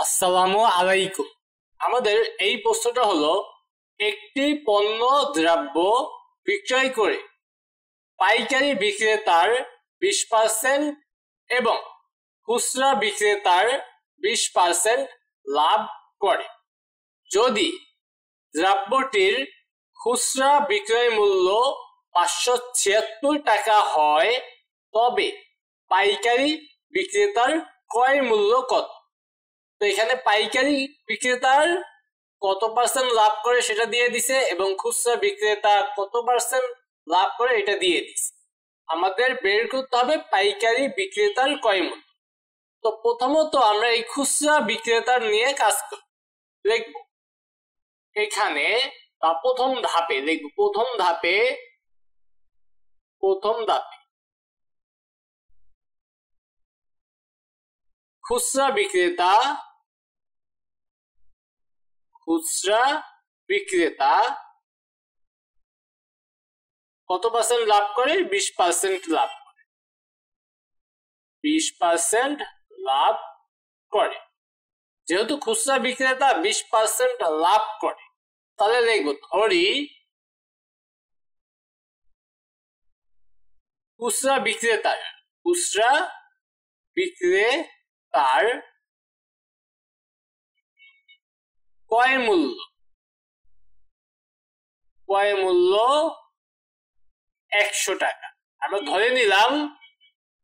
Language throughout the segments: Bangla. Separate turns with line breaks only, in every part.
আসসালামু আলাইকুম। আমাদের এই প্রশ্নটা হলো, একটি পণ্য দ্রব্য বিক্রয় করে পাইকারি বিক্রেতার 20% এবং খুচরা বিক্রেতার 20% লাভ করে। যদি দ্রব্যটির খুচরা বিক্রয় মূল্য 576 টাকা হয়, তবে পাইকারি বিক্রেতার ক্রয় মূল্য কত? তো এখানে পাইকারি বিক্রেতার কত পার্সেন্ট লাভ করে সেটা দিয়ে দিছে এবং খুচরা বিক্রেতা কত পার্সেন্ট লাভ করে এটা দিয়ে দিছে। আমাদের বের করতে হবে পাইকারি বিক্রেতার ক্রয় মূল্য। তো প্রথমত আমরা এই খুচরা বিক্রেতার নিয়ে কাজ করব। লিখব এখানে প্রথম ধাপে লিখব প্রথম ধাপে খুচরা বিক্রেতা কত পার্সেন্ট লাভ করে? 20% লাভ করে। 20% লাভ করে। যেহেতু খুচরা বিক্রেতা 20% লাভ করে, তাহলে লিখব ধরি খুচরা বিক্রেতার ক্রয় মূল্য 100 টাকা। আমরা ধরে নিলাম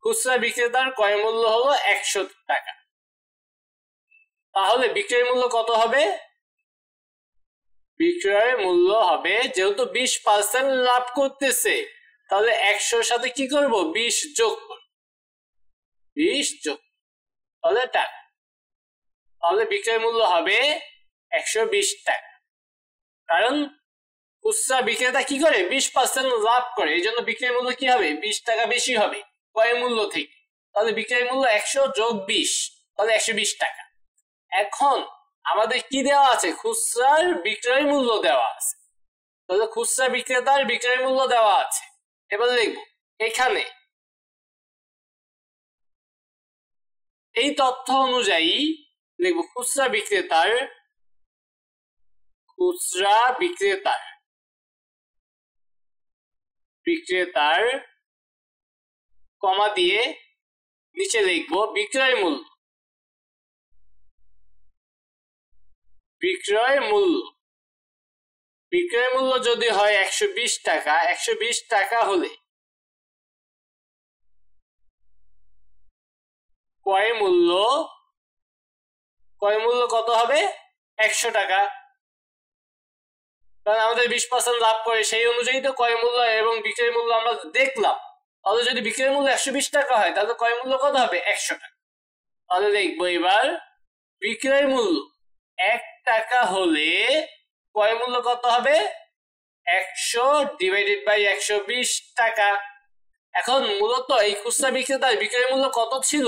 খুচরা বিক্রেতার ক্রয় মূল্য হলো 100 টাকা। তাহলে বিক্রয় মূল্য কত হবে? বিক্রয় মূল্য হবে, যেহেতু 20% লাভ করতেছে, তাহলে 100-র সাথে কি করব? 20 যোগ করব। 20 যোগ তাহলে টাকা। তাহলে বিক্রয় মূল্য হবে 120 টাকা। কারণ খুচরা বিক্রেতা কি করে? 20% লাভ করে, এই জন্য বিক্রয় মূল্য কি হবে? 20 টাকা বেশি হবে ক্রয় মূল্য থেকে। তাহলে বিক্রয় মূল্য 100 যোগ 20, তাহলে 120 টাকা। এখন আমাদের কি দেওয়া আছে? খুচরার বিক্রয় মূল্য দেওয়া আছে। তাহলে খুচরা বিক্রেতার বিক্রয় মূল্য দেওয়া আছে। এবার লিখব এখানে এই তথ্য অনুযায়ী লিখব খুচরা বিক্রেতার কমা দিয়ে নিচে লিখব বিক্রয় মূল্য যদি হয় 120 টাকা, 120 টাকা হলে ক্রয় মূল্য কত হবে? 100 টাকা। কারণ আমাদের 20% লাভ করে, সেই অনুযায়ী তো ক্রয় মূল্য এবং বিক্রয় মূল্য আমরা দেখলাম। তাহলে যদি বিক্রয় মূল্য 120 টাকা হয়, তাহলে ক্রয় মূল্য কত হবে? 100 টাকা। তাহলে দেখবো এবার বিক্রয় মূল্য 1 টাকা হলে ক্রয় মূল্য কত হবে? 100 ডিভাইডেড বাই 120 টাকা। এখন মূলত এই খুচরা বিক্রেতার বিক্রয় মূল্য কত ছিল?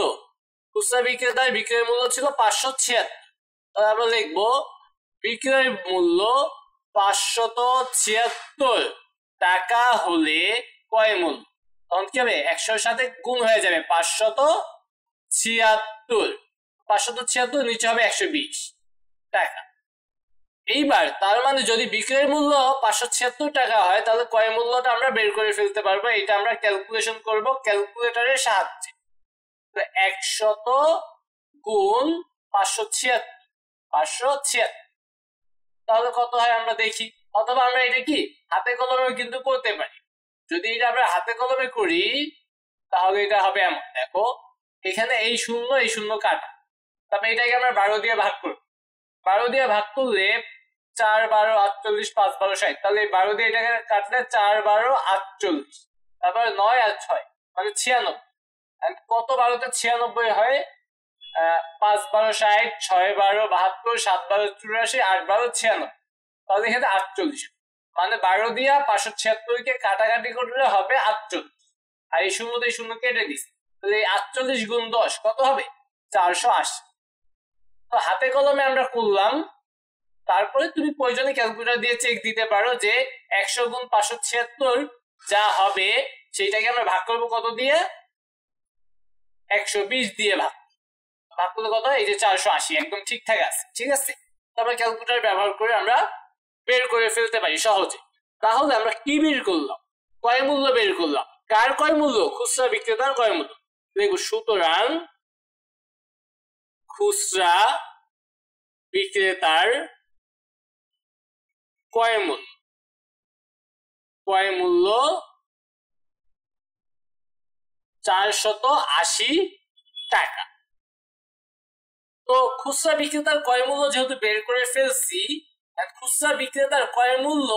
খুচরা বিক্রেতার বিক্রয় মূল্য ছিল 576। তাহলে আমরা লিখবো বিক্রয় মূল্য 576 টাকা হলে ক্রয় মূল্য, তখন কি হবে? 100-র সাথে গুণ হয়ে যাবে 576 নিচে হবে 120 টাকা। এইবার তার মানে যদি বিক্রয় মূল্য 576 টাকা হয়, তাহলে ক্রয় মূল্যটা আমরা বের করে ফেলতে পারবো। এটা আমরা ক্যালকুলেশন করব ক্যালকুলেটরের সাহায্যে। 100 গুণ 576 তাহলে কত হয় আমরা দেখি। অথবা আমরা এটা কি হাতে কলমে কিন্তু করতে পারি। যদি এটা আমরা হাতে কলমে করি, তাহলে এটা হবে এমন। দেখো এখানে এই শূন্য কাটা, তবে এটাকে আমরা 12 দিয়ে ভাগ করব। 12 দিয়ে ভাগ করলে 4 12 48, 5 12 60। তাহলে 12 দিয়ে এটাকে কাটলে 4 12 48, তারপর 9 আর 6 মানে 96। কত 12-তে 96 হয়? 5 12 60, 6 12 72, 7 12 84, 8 12 96। তাহলে এখানে 48, মানে 12 দিয়া 576-কে কাটাকাটি করলে হবে 48। আর এই শূন্য কেটে দিস, তাহলে 48 গুণ 10 কত হবে? 480। তো হাতে কলমে আমরা করলাম। তারপরে তুমি প্রয়োজনে ক্যালকুলেটর দিয়ে চেক দিতে পারো যে 100 গুণ 576 যা হবে সেটাকে আমরা ভাগ করবো কত দিয়ে? 120 দিয়ে ভাগ। ভাগ করলে কত হয়? এই যে 480 একদম ঠিকঠাক আছে। ঠিক আছে, তারপর ক্যালকুলেটর ব্যবহার করে আমরা বের করে ফেলতে পারি সহজে। তাহলে আমরা কি বের করলাম? ক্রয় মূল্য বের করলাম। কার ক্রয় মূল্য? খুচরা বিক্রেতার ক্রয় মূল্য। দেখব সুতরাং খুচরা বিক্রেতার ক্রয় মূল্য 480 টাকা। তো খুচরা বিক্রেতার ক্রয় মূল্য যেহেতু বের করে ফেলছি, খুচরা বিক্রেতার ক্রয় মূল্য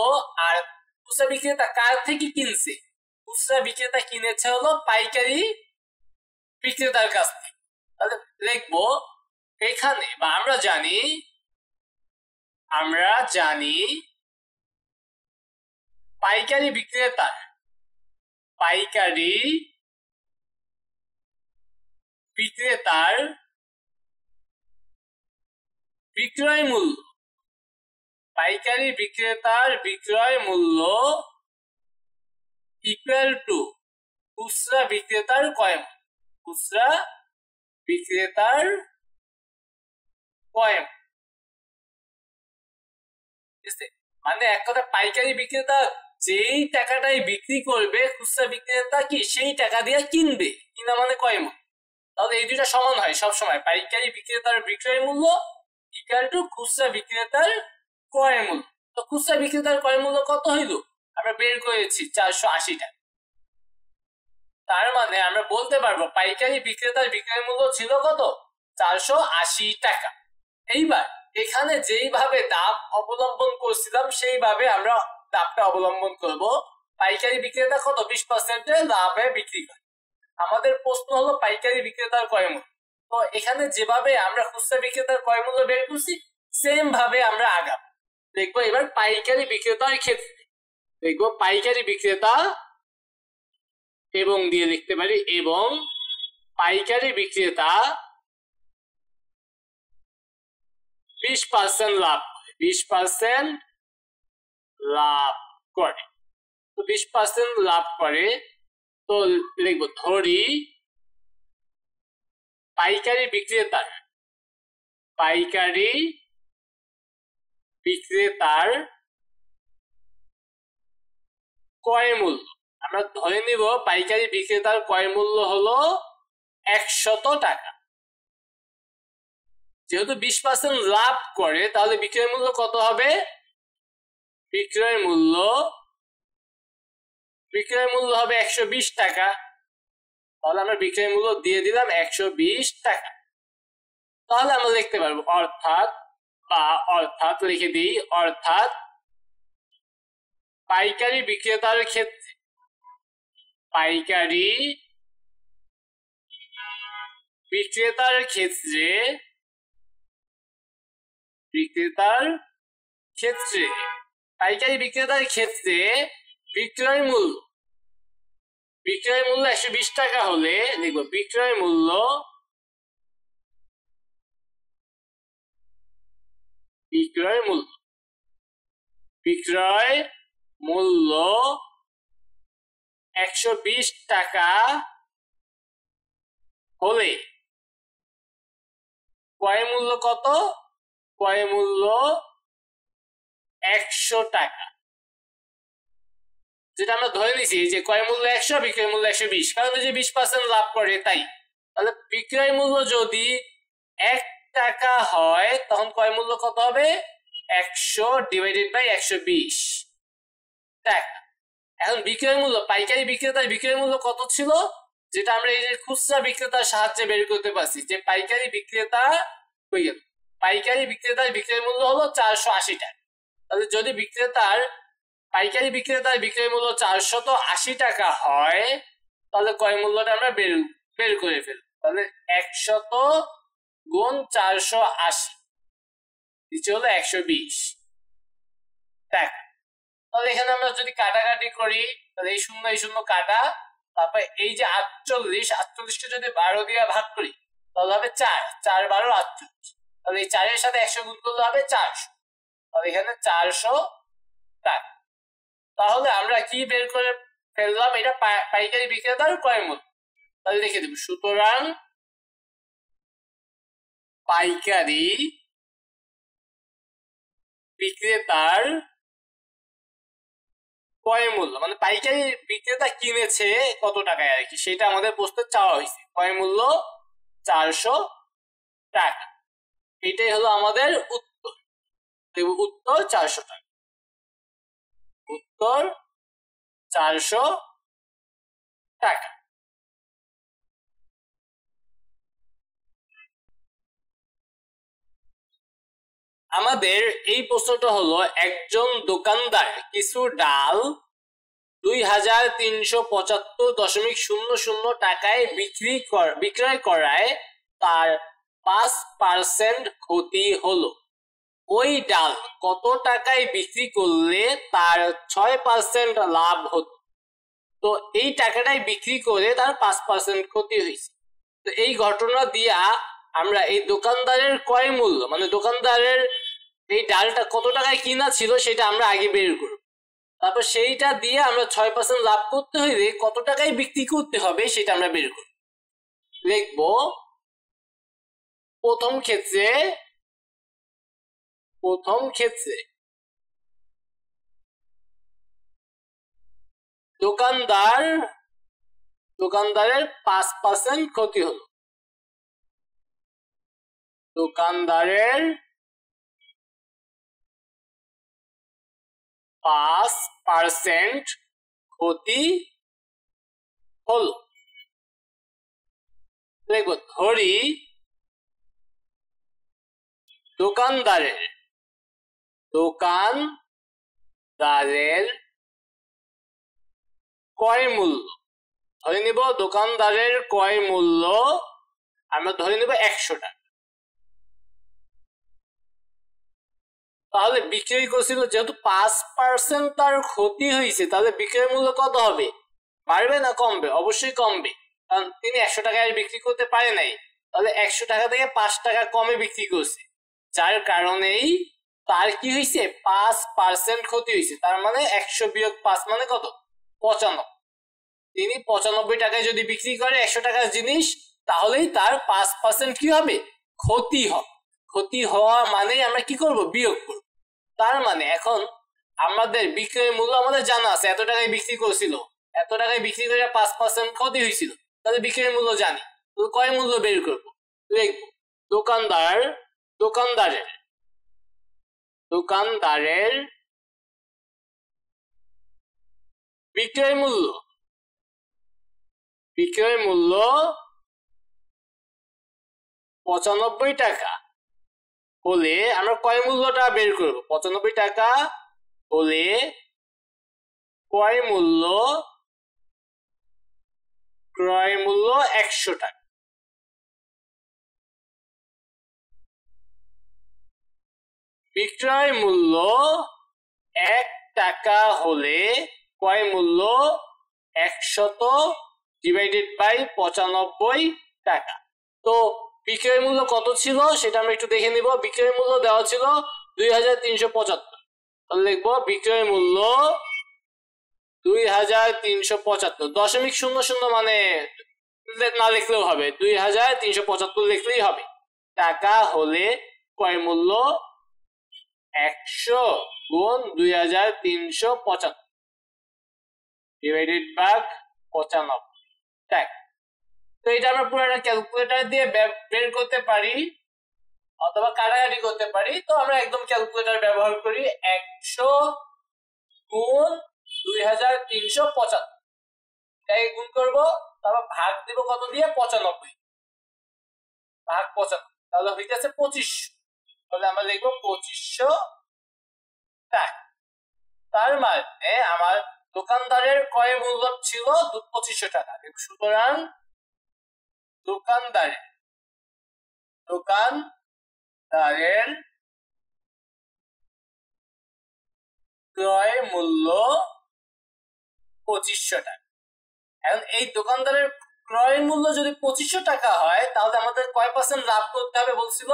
আর খুচরা বিক্রেতা কার থেকে কিনছে? খুচরা বিক্রেতা কিনেছে হলো পাইকারি বিক্রেতার কাছ থেকে। তাহলে লিখবো এখানে, বা আমরা জানি পাইকারি বিক্রেতার বিক্রয় মূল্য, পাইকারি বিক্রেতার বিক্রয় মূল্য ইকুয়াল টু খুচরা বিক্রেতার ক্রয় মূল্য। খুচরা বিক্রেতার ক্রয় মানে এক কথা পাইকারি বিক্রেতা যেই টাকাটাই বিক্রি করবে, খুচরা বিক্রেতা কি সেই টাকা দিয়ে কিনবে, কিনা মানে ক্রয় মূল্য। তাহলে এই দুইটা সমান হয় সবসময়, পাইকারি বিক্রেতার বিক্রয় মূল্য ইকুয়াল টু খুচরা বিক্রেতার ক্রয় মূল্য। তো খুচরা বিক্রেতার ক্রয় মূল্য কত হইল? আমরা বের করেছি 480 টাকা। তার মানে আমরা বলতে পারবো পাইকারি বিক্রেতার বিক্রয় মূল্য ছিল কত? 480 টাকা। এইবার এখানে যেইভাবে দাম অবলম্বন করছিলাম সেইভাবে আমরা দামটা অবলম্বন করব। পাইকারি বিক্রেতা কত? 20% লাভে বিক্রি করে। আমাদের প্রশ্ন হলো পাইকারি বিক্রেতার ক্রয় মূল্য। তো এখানে যেভাবে আমরা খুচরা বিক্রেতার ক্রয় মূল্য বের করছি, সেম ভাবে আমরা আগাবো। দেখবো এবার পাইকারি বিক্রেতার ক্ষেত্রে, দেখবো পাইকারি বিক্রেতা এবং দিয়ে লিখতে পারি, এবং পাইকারি বিক্রেতা 20% লাভ, 20% লাভ করে। তো 20% লাভ করে, তো লিখবো ধরি পাইকারি বিক্রেতার ক্রয় মূল্য, আমরা ধরে নিব পাইকারি বিক্রেতার ক্রয় মূল্য হলো 100 টাকা। যেহেতু 20% লাভ করে, তাহলে বিক্রয় মূল্য কত হবে? বিক্রয় মূল্য হবে 120 টাকা। তাহলে আমরা বিক্রয় মূল্য দিয়ে দিলাম 120 টাকা। তাহলে আমরা লিখতে পারবো অর্থাৎ লিখে দিই, অর্থাৎ পাইকারি বিক্রেতার ক্ষেত্রে বিক্রয় মূল্য 120 টাকা হলে লিখবো বিক্রয় মূল্য 120 টাকা হলে ক্রয় মূল্য কত? ক্রয় মূল্য 100 টাকা। যেটা আমরা ধরে নিছি যে ক্রয় মূল্য 100, বিক্রয় মূল্য 120, কারণ যে 20% লাভ করে তাই। তাহলে বিক্রয় মূল্য যদি 1 টাকা হয়, তখন ক্রয় মূল্য কত হবে? 100 ডিভাইডেড বাই 120 টাকা। এখন বিক্রয় মূল্য, পাইকারি বিক্রেতার বিক্রয় মূল্য কত ছিল? যেটা আমরা এই যে খুচরা বিক্রেতার সাহায্যে বের করতে পারছি, যে পাইকারি বিক্রেতার বিক্রয় মূল্য হলো 480 টাকা। তাহলে যদি পাইকারি বিক্রেতার বিক্রয় মূল্য 480 টাকা হয়, তাহলে ক্রয় মূল্যটা আমরা বের করে ফেলবো। তাহলে 100 গুণ 480 নিচে হলো 120 টাকা। তাহলে এখানে আমরা যদি কাটাকাটি করি, তাহলে এই শূন্য কাটা, তারপর এই যে 48কে যদি 12 দিয়ে ভাগ করি, তাহলে হবে 4 12 48। তাহলে এই 4 এর সাথে 100 গুণ করলে হবে 400। তাহলে এখানে 400 টাকা। তাহলে আমরা কি বের করে ফেললাম? এটা পাইকারি বিক্রেতার ক্রয় মূল্য। তাহলে লিখে দেব সুতরাং পাইকারি বিক্রেতার ক্রয় মূল্য, মানে পাইকারি বিক্রেতা কিনেছে কত টাকায় আর কি, সেটা আমাদের প্রশ্নে চাওয়া হয়েছে। ক্রয় মূল্য 400 টাকা, এটাই হলো আমাদের উত্তর। উত্তর 400 টাকা, উত্তর 400 টাকা। আমাদের এই প্রশ্নটা হলো, একজন দোকানদার কিছু ডাল 2375.00 টাকায় বিক্রয় করায় তার 5% ক্ষতি হলো। ওই ডাল কত টাকায় বিক্রি করলে তার 6% লাভ হতো? তো এই টাকাটাই বিক্রি করে তার 5% ক্ষতি হয়েছে। তো এই ঘটনা দিয়া আমরা এই দোকানদারের ক্রয় মূল্য, মানে দোকানদারের এই ডালটা কত টাকায় কিনা ছিল সেটা আমরা আগে বের করব, তারপর সেইটা দিয়ে আমরা 6% লাভ করতে হইলে কত টাকায় বিক্রি করতে হবে সেটা আমরা বের করব। লিখব, প্রথম ক্ষেত্রে দোকানদারের 5% ক্ষতি হলো। দোকানদারের 5% ক্ষতি হলো। দেখো, ধরি দোকানদারের ক্রয় মূল্য, ধরে নিব দোকানদারের ক্রয় মূল্য আমরা ধরে নিব 100 টাকা। তাহলে বিক্রি করছিল, যেহেতু 5% তার ক্ষতি হয়েছে, তাহলে বিক্রয় মূল্য কত হবে? বাড়বে না কমবে? অবশ্যই কমবে, কারণ তিনি 100 টাকায় বিক্রি করতে পারে নাই, তাহলে 100 টাকা থেকে 5 টাকা কমে বিক্রি করছে, যার কারণেই তার কি হয়েছে? 5% ক্ষতি হয়েছে। তার মানে 100 বিয়োগ 5 মানে কত? 95। তিনি 95 টাকায় যদি বিক্রি করে 100 টাকার জিনিস, তাহলেই তার 5% কি হবে? ক্ষতি হবে। ক্ষতি হওয়া মানে আমরা কি করব? বিয়োগ করব। তার মানে এখন আমাদের বিক্রয় মূল্য আমাদের জানা আছে, এত টাকায় বিক্রি করেছিল, এত টাকায় বিক্রি করে 5% ক্ষতি হয়েছিল, তাহলে বিক্রয় মূল্য জানি, ক্রয় মূল্য বের করবো। লিখব, দোকানদারের বিক্রয় মূল্য 95 টাকা হলে আমরা ক্রয় মূল্যটা বের করব। 95 টাকা হলে ক্রয় মূল্য 100 টাকা। বিক্রয় মূল্য 1 টাকা হলে ক্রয় মূল্য 100/95 টাকা। তো বিক্রয় মূল্য কত ছিল সেটা আমরা একটু দেখে নিব। বিক্রয় মূল্য দেওয়া ছিল 2375। তাহলে লিখবো বিক্রয় মূল্য 2375, 0.00 মানে না লিখলেও হবে, 2375 লিখলেই হবে। টাকা হলে ক্রয় মূল্য 100 গুণ 2375 ডিভাইডেড বাই 95 টাকা। তো এটা আমরা পুরোটা ক্যালকুলেটর দিয়ে বের করতে পারি অথবা কাটাকাটি করতে পারি। তো আমরা একদম ক্যালকুলেটর ব্যবহার করি। 100 গুণ 2375 এটাকে গুণ করব, তারপর ভাগ দেব কত দিয়ে? 95 ভাগ 95, তাহলে হইতেছে 2500। তাহলে আমরা লিখবো 2500 টাকা। তার মানে আমার দোকানদারের ক্রয় মূল্য ছিল 2500 টাকা। সুতরাং দোকানদারের ক্রয় মূল্য 2500 টাকা। এখন এই দোকানদারের ক্রয় মূল্য যদি 2500 টাকা হয়, তাহলে আমাদের কয় পার্সেন্ট লাভ করতে হবে বলছিল?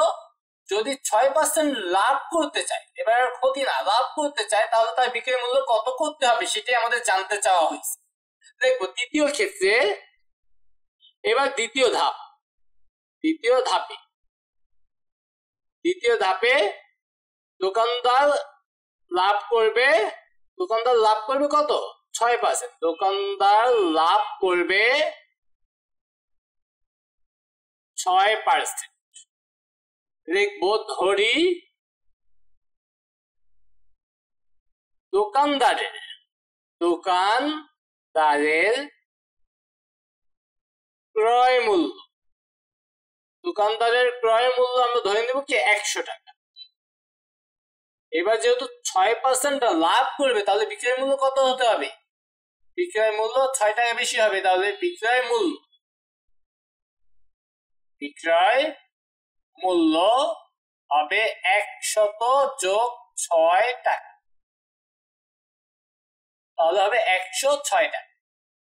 যদি 6% লাভ করতে চাই, এবার ক্ষতি না, লাভ করতে চাই, তাহলে তার বিক্রয় মূল্য কত করতে হবে সেটাই আমাদের জানতে চাওয়া হয়েছে। দেখবো দ্বিতীয় ক্ষেত্রে, এবার দ্বিতীয় ধাপে দ্বিতীয় ধাপে দোকানদার লাভ করবে কত? 6%। দোকানদার লাভ করবে 6%। লিখবো ধরি দোকানদারের ক্রয় মূল্য। দোকানদারের ক্রয় মূল্য আমরা ধরে নেব কি 100 টাকা। এবার যেহেতু 6% লাভ করবে, তাহলে বিক্রয় মূল্য কত হতে হবে? বিক্রয় মূল্য 6 টাকা বেশি হবে। তাহলে বিক্রয় মূল্য হবে 100 যোগ 6 টাকা। তাহলে হবে 106 টাকা।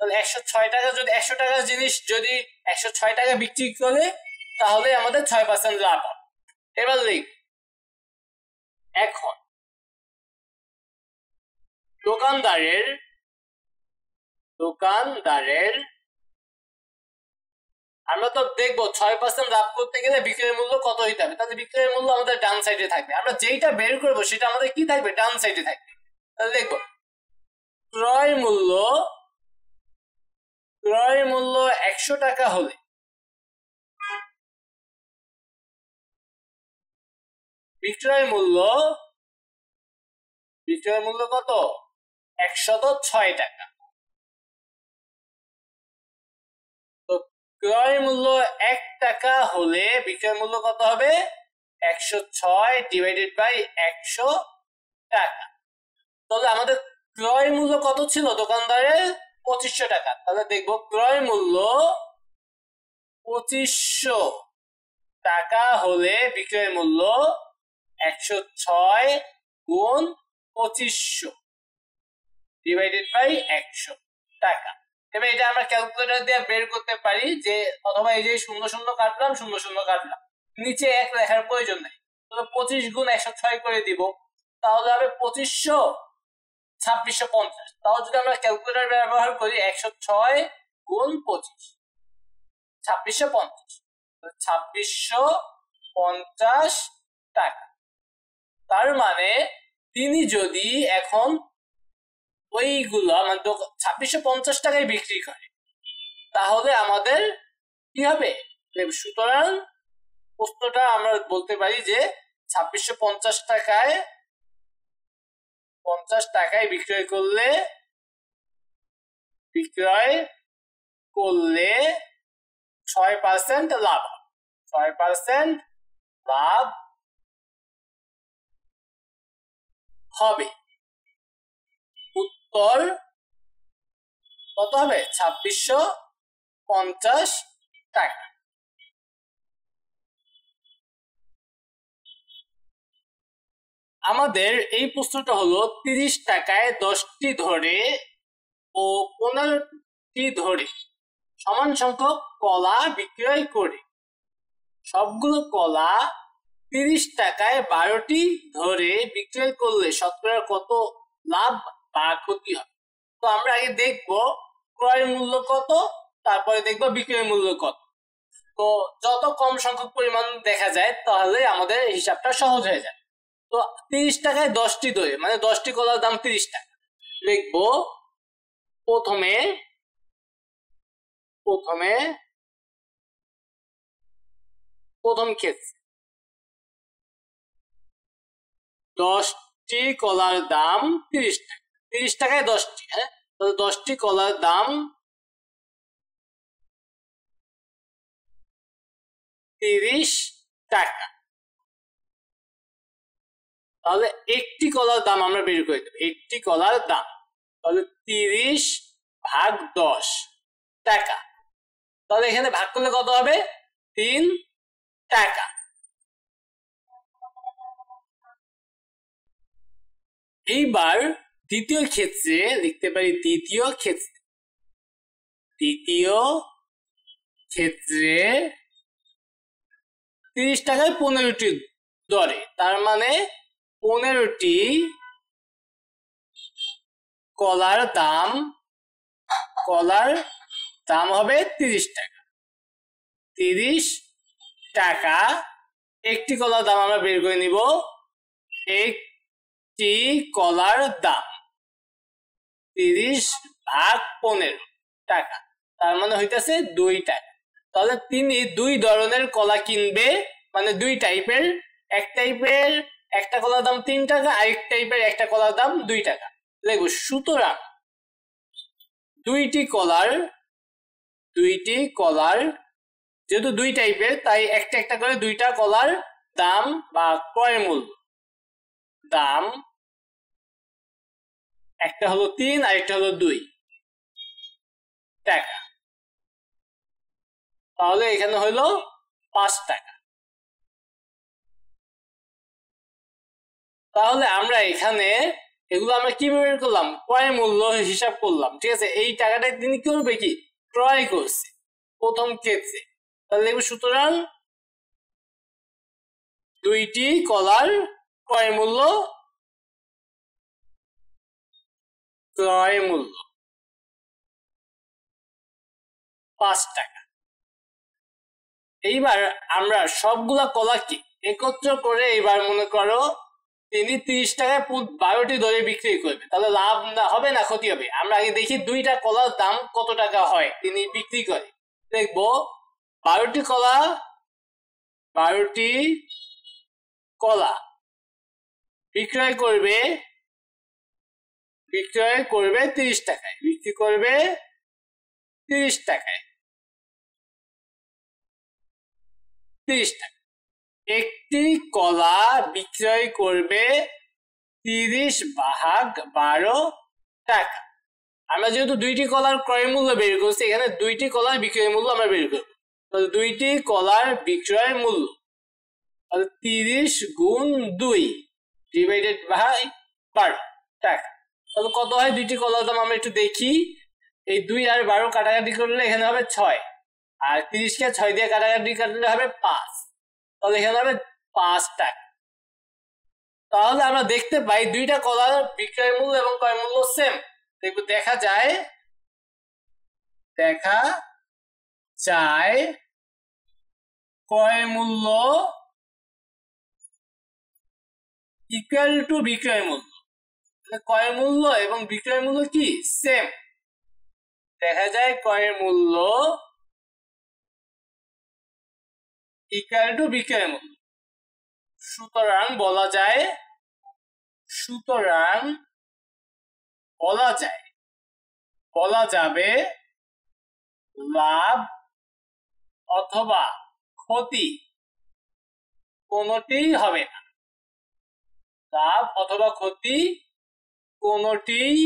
তাহলে 106 টাকা, যদি 100 টাকার জিনিস যদি 106 টাকা বিক্রি করে, তাহলে আমাদের 6% লাভ হবে। এবার লিখ, এখন দোকানদারের আমরা তো দেখবো 6% লাভ করতে গেলে বিক্রয় মূল্য কত হইতে হবে। তাহলে বিক্রয় মূল্য আমাদের ডান সাইডে থাকবে। আমরা যেইটা বের করবো সেটা আমাদের কি থাকবে? ডান সাইডে থাকবে। তাহলে দেখবো ক্রয় মূল্য 100 টাকা হলে বিক্রয় মূল্য কত? 106 টাকা। তো ক্রয় মূল্য 1 টাকা হলে বিক্রয় মূল্য কত হবে? 106 ডিভাইডেড বাই 100 টাকা। তাহলে আমাদের ক্রয় মূল্য কত ছিল দোকানদারের? 2500 টাকা। তাহলে দেখবো ক্রয় মূল্য 2500 টাকা হলে বিক্রয় মূল্য 106 গুণ 2500 ডিভাইডেড বাই 100 টাকা। এবার এটা আমরা ক্যালকুলেটর দিয়ে বের করতে পারি, যে অথবা এই যে 00 কাটলাম, 00 কাটলাম, নিচে 1 লেখার প্রয়োজন নেই। তাহলে 25 গুণ 106 করে দিব, তাহলে হবে 2500 2650। তাহলে যদি আমরা ক্যালকুলেটর ব্যবহার করি, 106 গুণ 25 2650, 2650 টাকা। তার মানে তিনি যদি এখন ওইগুলো মানে 2650 টাকায় বিক্রি করে, তাহলে আমাদের কি হবে? সুতরাং প্রশ্নটা আমরা বলতে পারি যে 2650 টাকায় বিক্রয় করলে 6% লাভ, 6% লাভ হবে। উত্তর কত হবে? 2650 টাকা। আমাদের এই প্রশ্নটা হলো 30 টাকায় 10টি ধরে ও 15টি ধরে সমান সংখ্যক কলা বিক্রয় করে সবগুলো কলা 30 টাকায় 12টি ধরে বিক্রয় করলে শতকরা কত লাভ বা ক্ষতি হবে? তো আমরা আগে দেখবো ক্রয় মূল্য কত, তারপরে দেখবো বিক্রয় মূল্য কত। তো যত কম সংখ্যক পরিমাণ দেখা যায়, তাহলে আমাদের হিসাবটা সহজ হয়ে যায়। তো 30 টাকায় 10টি ধরে মানে 10টি কলার দাম 30 টাকা। লিখবো প্রথমে প্রথম ক্ষেত্রে 10টি কলার দাম 30 টাকা। 30 টাকায় 10টি, হ্যাঁ, তাহলে 10টি কলার দাম 30 টাকা। তাহলে একটি কলার দাম আমরা বের করে দেব, একটি কলার দাম। তাহলে 30 ভাগ 10 টাকা। তাহলে এখানে ভাগ করলে কত হবে? 3 টাকা। এইবার দ্বিতীয় ক্ষেত্রে লিখতে পারি, দ্বিতীয় ক্ষেত্রে 30 টাকায় 15টি দরে, তার মানে 15টি কলার দাম হবে 30 টাকা। 30 টাকা একটি কলার দাম আমরা বের করে নিব। একটি কলার দাম 30 ভাগ 15 টাকা, তার মানে হইতেছে 2 টাকা। তাহলে তিনি 2 ধরনের কলা কিনবে, মানে 2 টাইপের। এক টাইপের একটা কলার দাম 3 টাকা, আরেক টাইপের একটা কলার দাম 2 টাকা। লিখব সুতরাং দুইটি কলার যেহেতু 2 টাইপের, তাই একটা একটা করে 2টা কলার দাম বা ক্রয় মূল্য, দাম একটা হলো 3 আর একটা হলো 2 টাকা। তাহলে এখানে হলো 5 টাকা। তাহলে আমরা এখানে এগুলো আমরা কিভাবে বের করলাম? ক্রয় মূল্য হিসাব করলাম, ঠিক আছে। এই টাকাটা তিনি কি করবে, কি ক্রয় করছে প্রথম ক্ষেত্রে। তাহলে দেখবো সুতরাং দুইটি কলার ক্রয় মূল্য 5 টাকা। এইবার আমরা সবগুলা কলাকে একত্র করে এইবার মনে করো তিনি 30 টাকায় 12টি ধরে বিক্রি করবে। তাহলে লাভ না হবে না ক্ষতি হবে? আমরা আগে দেখি 2টা কলার দাম কত টাকা হয় তিনি বিক্রি করে। দেখবো 12টি কলা বিক্রয় করবে 30 টাকায়, বিক্রি করবে 30 টাকায়, 30 টাকা। একটি কলা বিক্রয় করবে 30 ভাগ 12 টাকা। আমরা যেহেতু 2টি কলার ক্রয় মূল্য বের করছি, এখানে 2টি কলার বিক্রয় মূল্য আমরা বের করবো। তাহলে 2টি কলার বিক্রয় মূল্য 30 গুণ 2 ডিভাইডেড বাই 12 টাকা। তাহলে কত হয় 2টি কলার দাম? আমরা একটু দেখি। এই 2 আর 12 কাটাকাটি করলে এখানে হবে 6, আর 30 কে 6 দিয়ে কাটাকাটি করলে হবে 5। তাহলে এখানে হবে 5 টাকা। তাহলে আমরা দেখতে পাই 2টা কলার বিক্রয় মূল্য এবং ক্রয় মূল্য সেম। দেখবো দেখা যায় ক্রয় মূল্য ইকুয়াল টু বিক্রয় মূল্য। ক্রয় মূল্য এবং বিক্রয় মূল্য কি সেম? দেখা যায় ক্রয় মূল্য ইকুয়াল টু বিক্রয় মূল্য। সুতরাং বলা যাবে লাভ অথবা ক্ষতি কোনোটিই হবে না। লাভ অথবা ক্ষতি কোনোটিই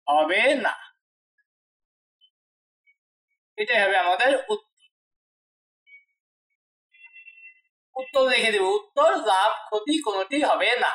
হবে না। এটাই হবে আমাদের উত্তর লিখে দেব। উত্তর লাভ ক্ষতি কোনোটি হবে না।